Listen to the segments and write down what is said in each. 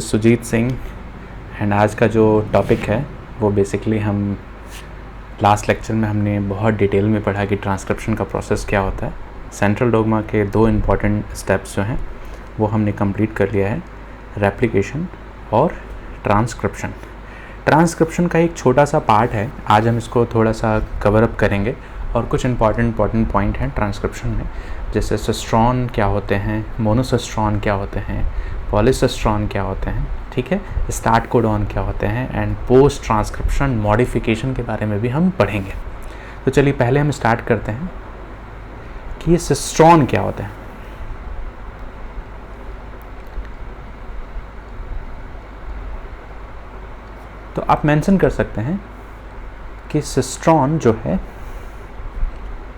Sujit Singh and आज का जो टॉपिक है वो बेसिकली हम लास्ट लेक्चर में हमने बहुत डिटेल में पढ़ा कि ट्रांसक्रिप्शन का प्रोसेस क्या होता है। सेंट्रल डोग्मा के 2 इम्पॉर्टेंट स्टेप्स जो हैं वो हमने कंप्लीट कर लिया है, रेप्लिकेशन और ट्रांसक्रिप्शन। ट्रांसक्रिप्शन का एक छोटा सा पार्ट है, आज हम इसको थोड़ा सा कवर अप करेंगे और कुछ इम्पॉर्टेंट पॉइंट हैं ट्रांसक्रिप्शन में, जैसे सिस्ट्रॉन क्या होते हैं, मोनोसिस्ट्रॉन क्या होते हैं, पॉलीसिस्ट्रॉन क्या होते हैं, ठीक है, स्टार्ट कोडॉन क्या होते हैं एंड पोस्ट ट्रांसक्रिप्शन मॉडिफिकेशन के बारे में भी हम पढ़ेंगे। तो चलिए पहले हम स्टार्ट करते हैं कि ये सिस्ट्रॉन क्या होता है। तो आप मेंशन कर सकते हैं कि सिस्ट्रॉन जो है,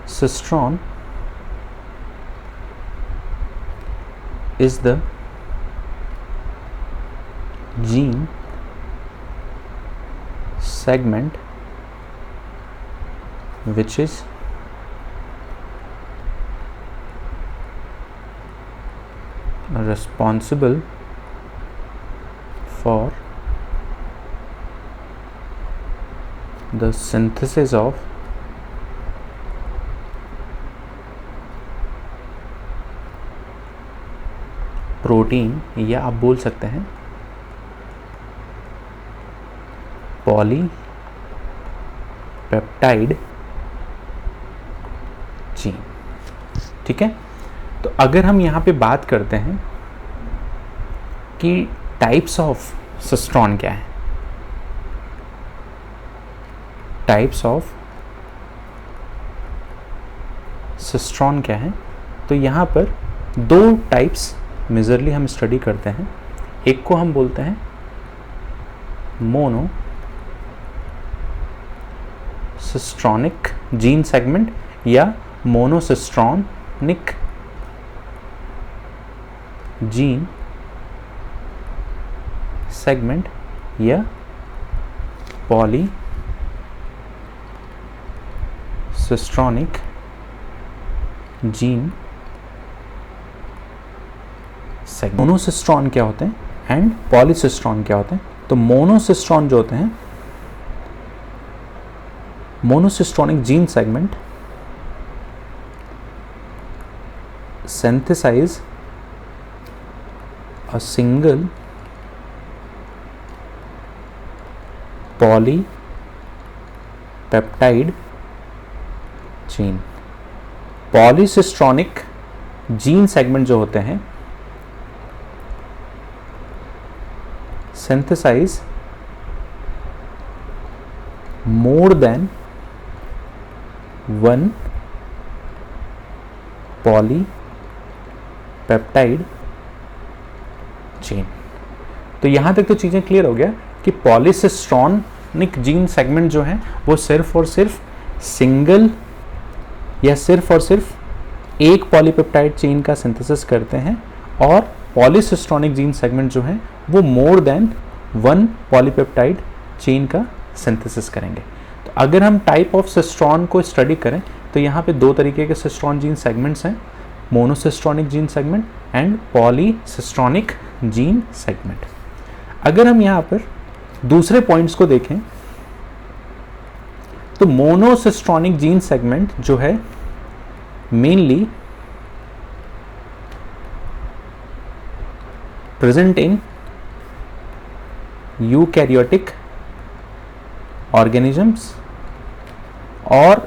cistron is the gene segment which is responsible for the synthesis of protein, या आप बोल सकते हैं पॉलीपेप्टाइड चेन, ठीक है। तो अगर हम यहाँ पे बात करते हैं कि टाइप्स ऑफ सिस्ट्रॉन क्या है, टाइप्स ऑफ सिस्ट्रॉन क्या है, तो यहाँ पर 2 टाइप्स मेजरली हम स्टडी करते हैं। एक को हम बोलते हैं मोनोसिस्ट्रॉनिक जीन सेगमेंट या मोनोसिस्ट्रॉनिक जीन सेगमेंट या पॉलीसिस्ट्रॉनिक जीन। मोनोसिस्ट्रॉन क्या होते हैं एंड पॉलीसिस्ट्रॉन क्या होते हैं। तो मोनोसिस्ट्रॉन जो होते हैं, monocistronic gene segment synthesize a single polypeptide chain। Polycistronic gene segment जो होते हैं synthesize more than one polypeptide chain। तो यहां तक तो चीजें क्लियर हो गया कि पॉलीसिस्ट्रॉनिक जीन सेगमेंट जो है वो सिर्फ और सिर्फ सिंगल या सिर्फ और सिर्फ एक पॉलीपेप्टाइड चेन का सिंथेसिस करते हैं, और पॉलीसिस्ट्रॉनिक जीन सेगमेंट जो है वो मोर देन 1 पॉलीपेप्टाइड चेन का सिंथेसिस करेंगे। तो अगर हम टाइप ऑफ सिस्ट्रॉन को स्टडी करें तो यहाँ पे 2 तरीके के सिस्ट्रॉन जीन सेगमेंट्स हैं, monocistronic gene segment and polycistronic gene segment. अगर हम यहाँ पर दूसरे पॉइंट्स को देखें तो मोनोसिस्ट्रॉनिक जीन सेगमेंट जो है mainly present in eukaryotic organisms, और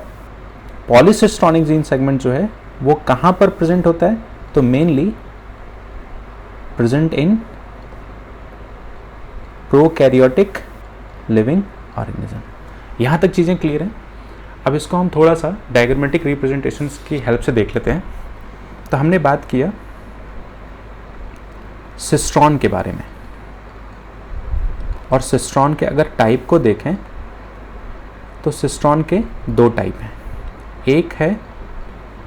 पॉलीसिस्ट्रॉनिक जीन सेगमेंट जो है वो कहाँ पर प्रेजेंट होता है, तो mainly present in prokaryotic living organism. यहाँ तक चीज़ें क्लियर हैं। अब इसको हम थोड़ा सा डायग्रामेटिक रिप्रेजेंटेशंस की हेल्प से देख लेते हैं। तो हमने बात किया सिस्ट्रॉन के बारे में, और सिस्ट्रॉन के अगर टाइप को देखें तो सिस्ट्रॉन के 2 टाइप हैं। एक है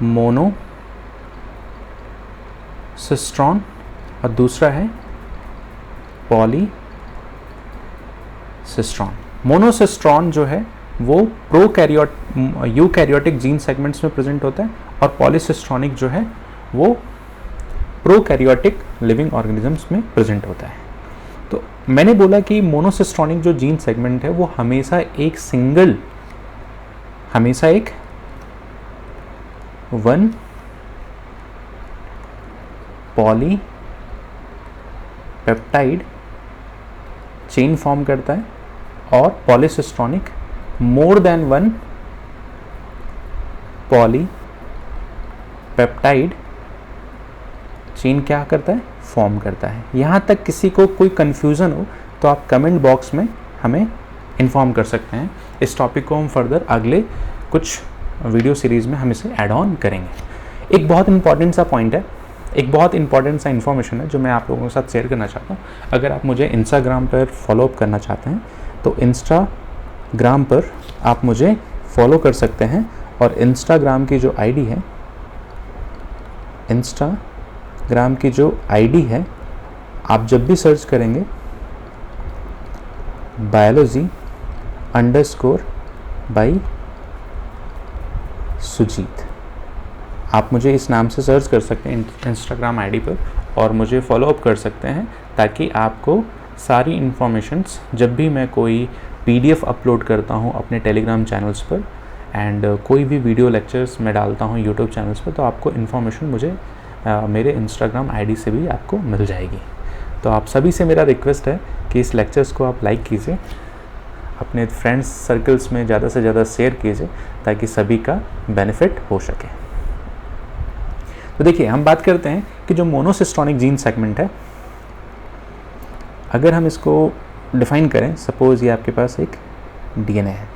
मोनोसिस्ट्रॉन और दूसरा है पॉलीसिस्ट्रॉन। मोनोसिस्ट्रॉन जो है वो यूकैरियोटिक जीन सेगमेंट्स में प्रेजेंट होता है, और पॉलीसिस्ट्रॉनिक जो है वो प्रोकैरियोटिक लिविंग ऑर्गेनिजम्स में प्रेजेंट होता है। तो मैंने बोला कि मोनोसिस्टोनिक जो जीन सेगमेंट है वो हमेशा एक वन पॉलीपेप्टाइड चेन फॉर्म करता है, और पॉलीसिस्टोनिक मोर देन वन पॉलीपेप्टाइड चेन क्या करता है, फॉर्म करता है। यहाँ तक किसी को कोई कन्फ्यूज़न हो तो आप कमेंट बॉक्स में हमें इन्फॉर्म कर सकते हैं। इस टॉपिक को हम फर्दर अगले कुछ वीडियो सीरीज़ में हम इसे ऐड ऑन करेंगे। एक बहुत इंपॉर्टेंट सा पॉइंट है, एक बहुत इंपॉर्टेंट सा इन्फॉर्मेशन है जो मैं आप लोगों के साथ शेयर करना चाहता हूँ। अगर आप मुझे इंस्टाग्राम पर फॉलोअप करना चाहते हैं तो इंस्टाग्राम पर आप मुझे फॉलो कर सकते हैं, और इंस्टाग्राम की जो आईडी है, आप जब भी सर्च करेंगे biology_by सुजीत, आप मुझे इस नाम से सर्च कर सकते हैं इंस्टाग्राम आईडी पर और मुझे फॉलोअप कर सकते हैं, ताकि आपको सारी इन्फॉर्मेशंस जब भी मैं कोई पीडीएफ अपलोड करता हूँ अपने टेलीग्राम चैनल्स पर एंड कोई भी वीडियो लेक्चर्स मैं डालता हूँ यूट्यूब चैनल्स पर, तो आपको इन्फॉर्मेशन मुझे मेरे इंस्टाग्राम आईडी से भी आपको मिल जाएगी। तो आप सभी से मेरा रिक्वेस्ट है कि इस लेक्चर्स को आप लाइक कीजिए, अपने फ्रेंड्स सर्कल्स में ज़्यादा से ज़्यादा शेयर कीजिए, ताकि सभी का बेनिफिट हो सके। तो देखिए, हम बात करते हैं कि जो मोनोसिस्टोनिक जीन सेगमेंट है, अगर हम इसको डिफाइन करें, सपोज़ ये आपके पास एक डीएनए है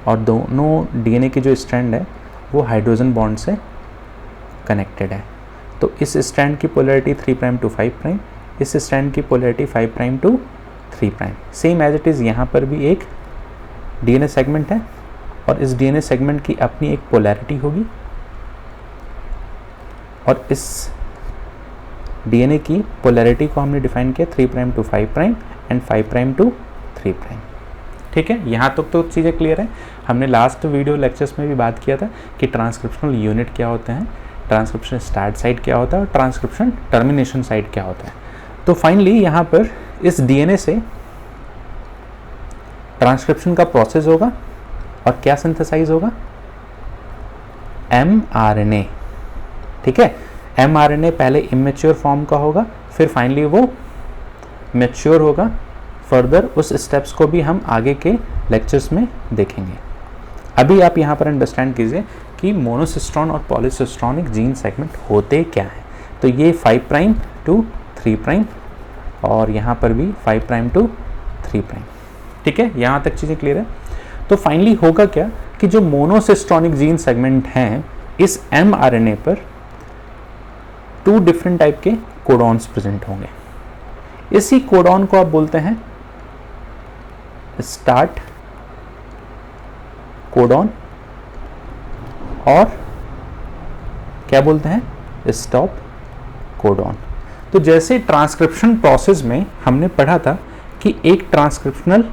और दोनों डीएनए की जो स्ट्रैंड है वो हाइड्रोजन बॉन्ड से कनेक्टेड है। तो इस स्ट्रैंड की पोलैरिटी 3' to 5', इस स्ट्रैंड की polarity 5' to 3'। Same as it is यहाँ पर भी एक डीएनए सेगमेंट है और इस डीएनए सेगमेंट की अपनी एक पोलैरिटी होगी, और इस डीएनए की पोलैरिटी को हमने डिफाइन किया 3' to 5' एंड 5' to 3'। ठीक है, यहाँ तक तो चीज़ें क्लियर है। हमने लास्ट वीडियो लेक्चर्स में भी बात किया था कि ट्रांसक्रिप्शनल यूनिट क्या होते हैं, ट्रांसक्रिप्शन स्टार्ट साइट क्या होता है और ट्रांसक्रिप्शन टर्मिनेशन साइट क्या होता है। तो फाइनली यहाँ पर इस डीएनए से ट्रांसक्रिप्शन का प्रोसेस होगा और क्या सिंथेसाइज होगा, mRNA। ठीक है, mRNA पहले इमेच्योर फॉर्म का होगा, फिर फाइनली वो मैच्योर होगा। फर्दर उस स्टेप्स को भी हम आगे के लेक्चर्स में देखेंगे। अभी आप यहाँ पर अंडरस्टैंड कीजिए कि मोनोसिस्टोन और पॉलीसिस्टोनिक जीन सेगमेंट होते क्या हैं। तो ये 5' to 3' और यहाँ पर भी 5' to 3'। ठीक है, यहाँ तक चीज़ें क्लियर है। तो फाइनली होगा क्या कि जो मोनोसिस्टोनिक जीन सेगमेंट हैं, इस mRNA पर 2 डिफरेंट टाइप के कोडॉन्स प्रेजेंट होंगे। इसी कोडॉन को आप बोलते हैं स्टार्ट कोडॉन और क्या बोलते हैं, स्टॉप कोडॉन। तो जैसे ट्रांसक्रिप्शन प्रोसेस में हमने पढ़ा था कि एक ट्रांसक्रिप्शनल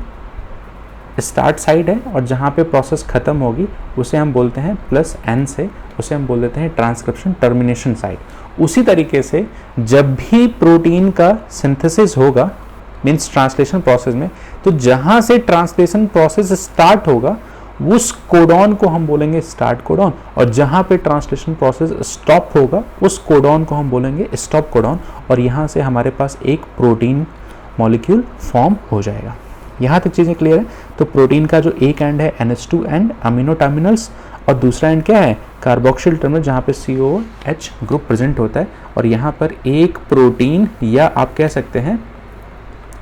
स्टार्ट साइड है और जहाँ पे प्रोसेस ख़त्म होगी उसे हम बोलते हैं +N से, उसे हम बोल देते हैं ट्रांसक्रिप्शन टर्मिनेशन साइड। उसी तरीके से जब भी प्रोटीन का सिंथेसिस होगा, मीन्स ट्रांसलेशन प्रोसेस में, तो जहाँ से ट्रांसलेशन प्रोसेस स्टार्ट होगा उस कोडॉन को हम बोलेंगे स्टार्ट कोडॉन, और जहाँ पे ट्रांसलेशन प्रोसेस स्टॉप होगा उस कोडॉन को हम बोलेंगे स्टॉप कोडॉन। और यहाँ से हमारे पास एक प्रोटीन मॉलिक्यूल फॉर्म हो जाएगा। यहाँ तक चीज़ें क्लियर है। तो प्रोटीन का जो एक एंड है NH2 एंड अमीनो टर्मिनल्स, और दूसरा एंड क्या है, कार्बोक्सिल टर्मिनल, जहाँ पे COOH ग्रुप प्रेजेंट होता है, और यहाँ पर एक प्रोटीन या आप कह सकते हैं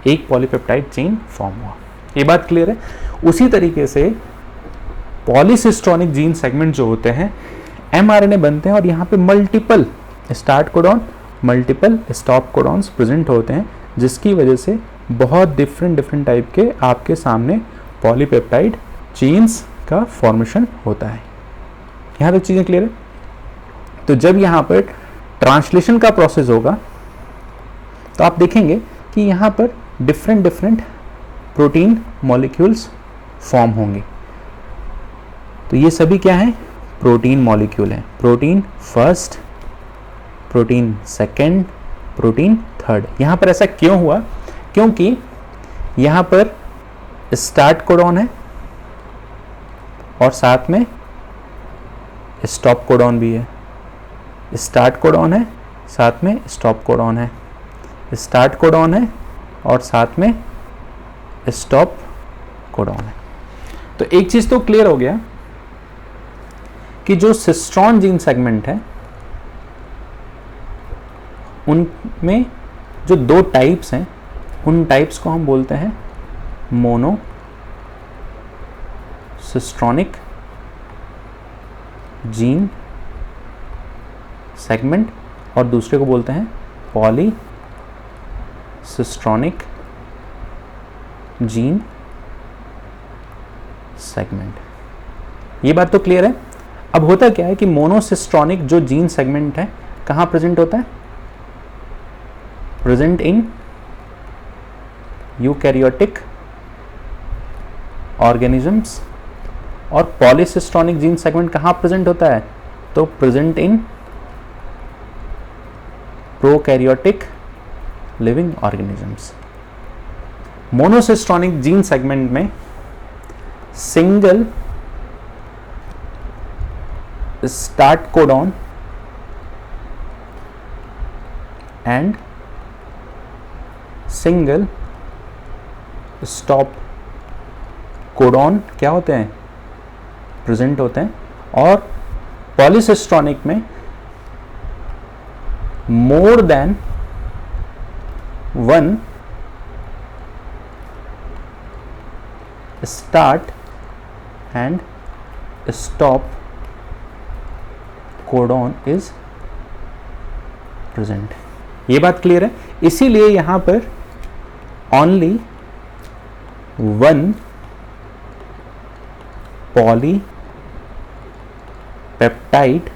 एक पॉलीपेप्टाइड चेन फॉर्म हुआ। ये बात क्लियर है। उसी तरीके से पॉलीसिस्टोनिक जीन सेगमेंट जो होते हैं, mRNA बनते हैं और यहाँ पे multiple start codon, multiple stop codons present होते हैं, जिसकी वजह से बहुत डिफरेंट टाइप के आपके सामने पॉलीपेप्टाइड चेन्स का फॉर्मेशन होता है। यहाँ तक चीज़ें क्लियर है। तो जब यहाँ पर ट्रांसलेशन का प्रोसेस होगा तो आप देखेंगे कि यहाँ पर डिफरेंट प्रोटीन मॉलिक्यूल्स फॉर्म होंगे। तो ये सभी क्या है, प्रोटीन मॉलिक्यूल हैं। Protein first, protein second, protein third. यहाँ पर ऐसा क्यों हुआ, क्योंकि यहाँ पर स्टार्ट कोडॉन है और साथ में स्टॉप कोडॉन भी है। स्टार्ट कोडॉन है, साथ में स्टॉप कोडॉन है। स्टार्ट कोडॉन है और साथ में स्टॉप कोडॉन है। तो एक चीज तो क्लियर हो गया कि जो सिस्ट्रॉन जीन सेगमेंट है उनमें जो दो टाइप्स हैं, उन टाइप्स को हम बोलते हैं मोनो सिस्ट्रॉनिक जीन सेगमेंट और दूसरे को बोलते हैं पॉली सिस्ट्रॉनिक जीन सेगमेंट। ये बात तो क्लियर है। अब होता क्या है कि मोनोसिस्ट्रॉनिक जो जीन सेगमेंट है कहां प्रेजेंट होता है? Present in eukaryotic organisms. और पॉलीसिस्ट्रॉनिक जीन सेगमेंट कहां प्रेजेंट होता है? तो present in prokaryotic living organisms. Monocistronic gene segment में single start codon and single stop codon क्या होते हैं? प्रेजेंट होते हैं। और पॉलीसिस्ट्रॉनिक में more than one start and stop codon is present. ये बात क्लियर है। इसीलिए यहां पर only one polypeptide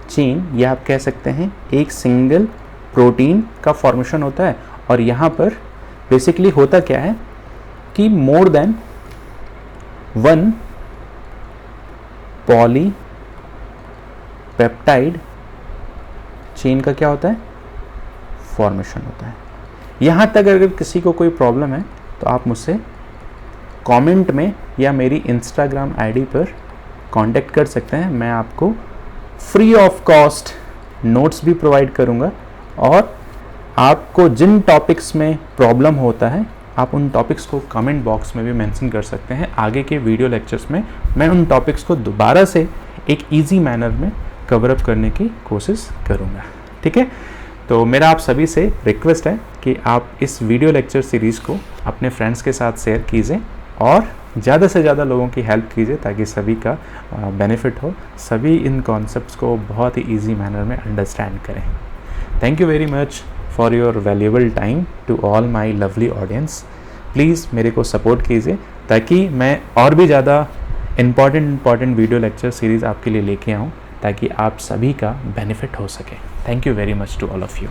chain, या आप कह सकते हैं एक सिंगल प्रोटीन का फॉर्मेशन होता है। और यहां पर बेसिकली होता क्या है कि मोर than one polypeptide chain का क्या होता है? फॉर्मेशन होता है। यहां तक अगर किसी को कोई प्रॉब्लम है तो आप मुझसे कमेंट में या मेरी इंस्टाग्राम आईडी पर कांटेक्ट कर सकते हैं। मैं आपको फ्री ऑफ कॉस्ट नोट्स भी प्रोवाइड करूंगा और आपको जिन टॉपिक्स में प्रॉब्लम होता है आप उन टॉपिक्स को कमेंट बॉक्स में भी मेंशन कर सकते हैं। आगे के वीडियो लेक्चर्स में मैं उन टॉपिक्स को दोबारा से एक इजी मैनर में कवर अप करने की कोशिश करूंगा। ठीक है, तो मेरा आप सभी से रिक्वेस्ट है कि आप इस वीडियो लेक्चर सीरीज़ को अपने फ्रेंड्स के साथ शेयर कीजिए और ज़्यादा से ज़्यादा लोगों की हेल्प कीजिए ताकि सभी का बेनिफिट हो, सभी इन कॉन्सेप्ट्स को बहुत ही ईजी मैनर में अंडरस्टैंड करें। Thank you very much for your valuable time to all my lovely audience. Please मेरे को सपोर्ट कीजिए ताकि मैं और भी ज़्यादा इम्पॉर्टेंट वीडियो लेक्चर सीरीज़ आपके लिए लेके आऊँ ताकि आप सभी का बेनिफिट हो सके। Thank you very much to all of you.